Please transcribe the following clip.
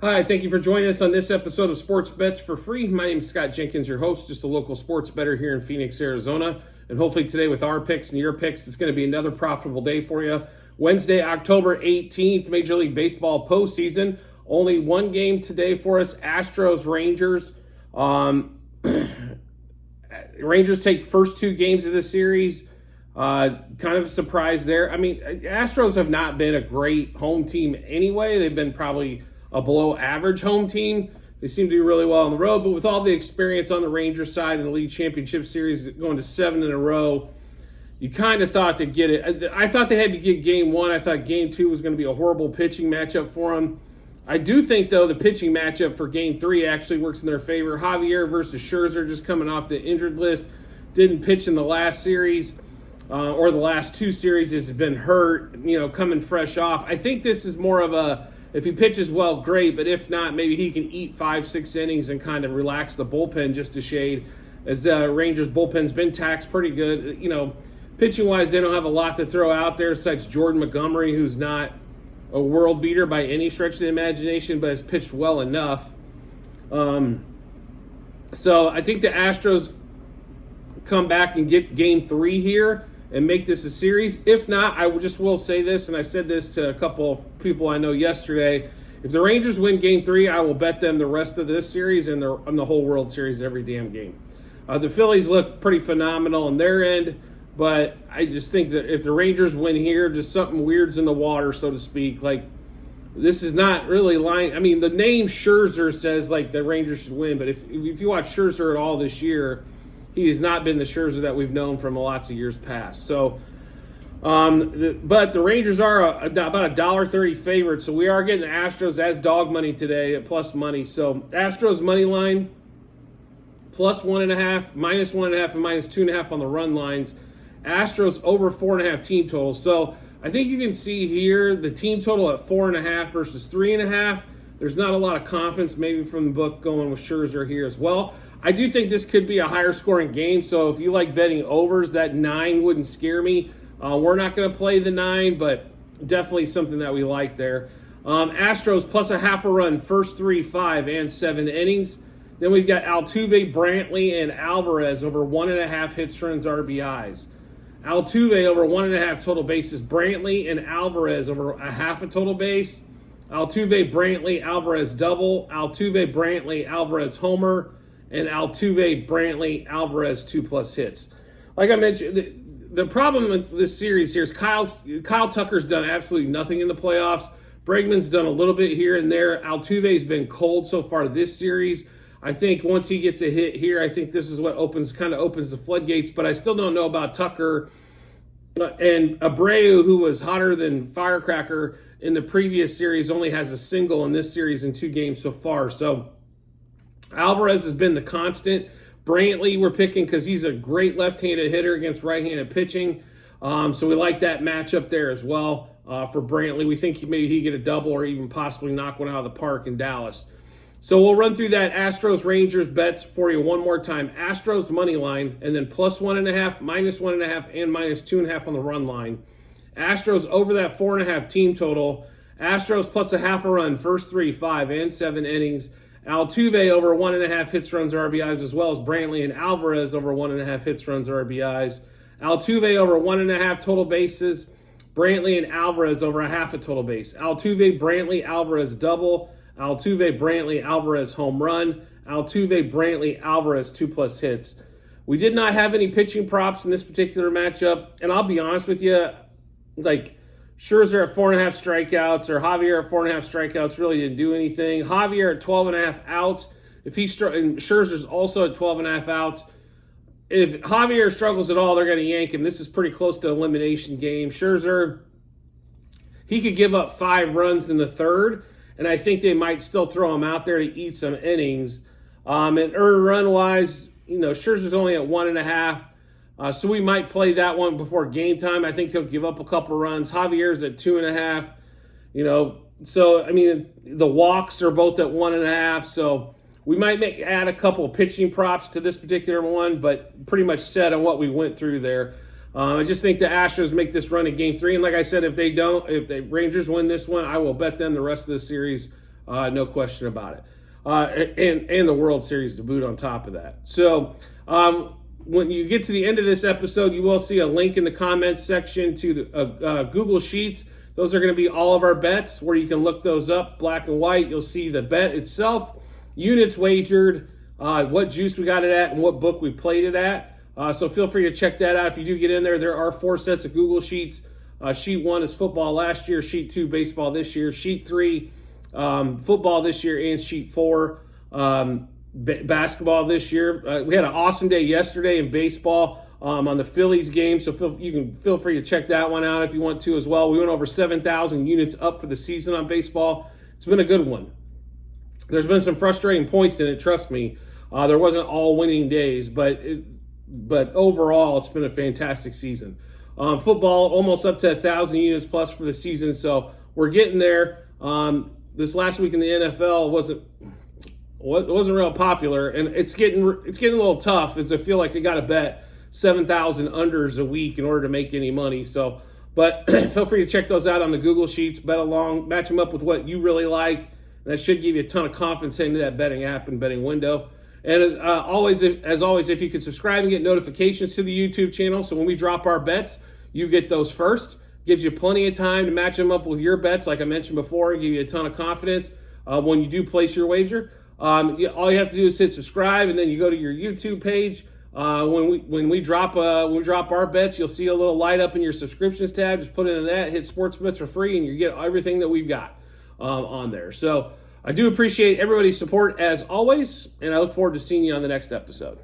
Hi, thank you for joining us on this episode of Sports Bets for Free. My name is Scott Jenkins, your host, just a local sports bettor here in Phoenix, Arizona. And hopefully today with our picks and your picks, it's going to be another profitable day for you. Wednesday, October 18th, Major League Baseball postseason. Only one game today for us, Astros-Rangers. Rangers take first two games of the series. Kind of a surprise there. I mean, Astros have not been a great home team anyway. They've been probably a below average home team. They seem to do really well on the road, but with all the experience on the Rangers side in the league championship series going to 7 in a row, you kind of thought they'd get it. I thought they had to get game one. I thought game two was going to be a horrible pitching matchup for them. I do think, though, the pitching matchup for game three actually works in their favor. Javier versus Scherzer, just coming off the injured list, didn't pitch in the last series, or the last two series, has been hurt, coming fresh off. I think this is more of a, if he pitches well, great, but if not, maybe he can eat 5-6 innings and kind of relax the bullpen just a shade, as the Rangers bullpen's been taxed pretty good. Pitching-wise, they don't have a lot to throw out there, besides Jordan Montgomery, who's not a world beater by any stretch of the imagination, but has pitched well enough. So I think the Astros come back and get game three here and make this a series. If not, I will say this, and I said this to a couple of people I know yesterday. If the Rangers win game three, I will bet them the rest of this series and the whole World Series every damn game. The Phillies look pretty phenomenal on their end, but I just think that if the Rangers win here, just something weird's in the water, so to speak. Like, this is not really line. I mean, the name Scherzer says like the Rangers should win, but if you watch Scherzer at all this year, he has not been the Scherzer that we've known from lots of years past. So, but the Rangers are about $1.30 favorite, so we are getting the Astros as dog money today at plus money. So Astros money line plus 1.5, minus 1.5, and minus 2.5 on the run lines. Astros over 4.5 team totals. So I think you can see here the team total at 4.5 versus 3.5. There's not a lot of confidence maybe from the book going with Scherzer here as well. I do think this could be a higher scoring game, so if you like betting overs, that 9 wouldn't scare me. We're not going to play the 9, but definitely something that we like there. Astros plus a half a run, first 3, 5, and 7 innings. Then we've got Altuve, Brantley, and Alvarez over 1.5 hits, runs, RBIs. Altuve over 1.5 total bases. Brantley and Alvarez over a half a total base. Altuve, Brantley, Alvarez double. Altuve, Brantley, Alvarez homer. And Altuve, Brantley, Alvarez 2+ hits. Like I mentioned, the problem with this series here is Kyle Tucker's done absolutely nothing in the playoffs. Bregman's done a little bit here and there. Altuve's been cold so far this series. I think once he gets a hit here, I think this is what opens the floodgates. But I still don't know about Tucker and Abreu, who was hotter than firecracker in the previous series, only has a single in this series in 2 games so far. So Alvarez has been the constant. Brantley we're picking because he's a great left-handed hitter against right-handed pitching. So we like that matchup there as well for Brantley. We think maybe he get a double or even possibly knock one out of the park in Dallas. So we'll run through that Astros-Rangers bets for you one more time. Astros money line, and then plus 1.5, minus 1.5, and minus 2.5 on the run line. Astros over that 4.5 team total. Astros plus a half a run, first 3, 5, and 7 innings. Altuve over 1.5 hits, runs, RBIs, as well as Brantley and Alvarez over 1.5 hits, runs, RBIs. Altuve over 1.5 total bases. Brantley and Alvarez over a half a total base. Altuve, Brantley, Alvarez double. Altuve, Brantley, Alvarez home run. Altuve, Brantley, Alvarez 2+ hits. We did not have any pitching props in this particular matchup, and I'll be honest with you, like Scherzer at 4.5 strikeouts or Javier at 4.5 strikeouts really didn't do anything. Javier at 12.5 outs. And Scherzer's also at 12.5 outs. If Javier struggles at all, they're going to yank him. This is pretty close to elimination game. Scherzer, he could give up 5 runs in the third, and I think they might still throw him out there to eat some innings. And earned run-wise, Scherzer's only at 1.5. So we might play that one before game time. I think he'll give up a couple runs. Javier's at 2.5. So, I mean, the walks are both at 1.5. So we might add a couple of pitching props to this particular one, but pretty much set on what we went through there. I just think the Astros make this run in game 3. And like I said, if the Rangers win this one, I will bet them the rest of the series no question about it. And the World Series to boot on top of that. So when you get to the end of this episode, you will see a link in the comments section to the Google Sheets. Those are going to be all of our bets where you can look those up, black and white. You'll see the bet itself, units wagered, what juice we got it at, and what book we played it at. So feel free to check that out. If you do get in there, there are 4 sets of Google Sheets. Sheet 1 is football last year, Sheet 2, baseball this year, Sheet 3, football this year, and Sheet 4, basketball this year. We had an awesome day yesterday in baseball on the Phillies game, so you can feel free to check that one out if you want to as well. We went over 7,000 units up for the season on baseball. It's been a good one. There's been some frustrating points in it, trust me. There wasn't all winning days, but overall, it's been a fantastic season. Football, almost up to 1,000 units plus for the season, so we're getting there. This last week in the NFL wasn't real popular, and it's getting a little tough, as I feel like I got to bet 7,000 unders a week in order to make any money. So, but feel free to check those out on the Google Sheets, bet along, match them up with what you really like. And that should give you a ton of confidence into that betting app and betting window. And as always, if you could subscribe and get notifications to the YouTube channel, so when we drop our bets, you get those first. Gives you plenty of time to match them up with your bets, like I mentioned before, and give you a ton of confidence when you do place your wager. All you have to do is hit subscribe, and then you go to your YouTube page. When we drop our bets, you'll see a little light up in your subscriptions tab. Just put it in that, hit sports bets for free, and you get everything that we've got on there. So I do appreciate everybody's support as always, and I look forward to seeing you on the next episode.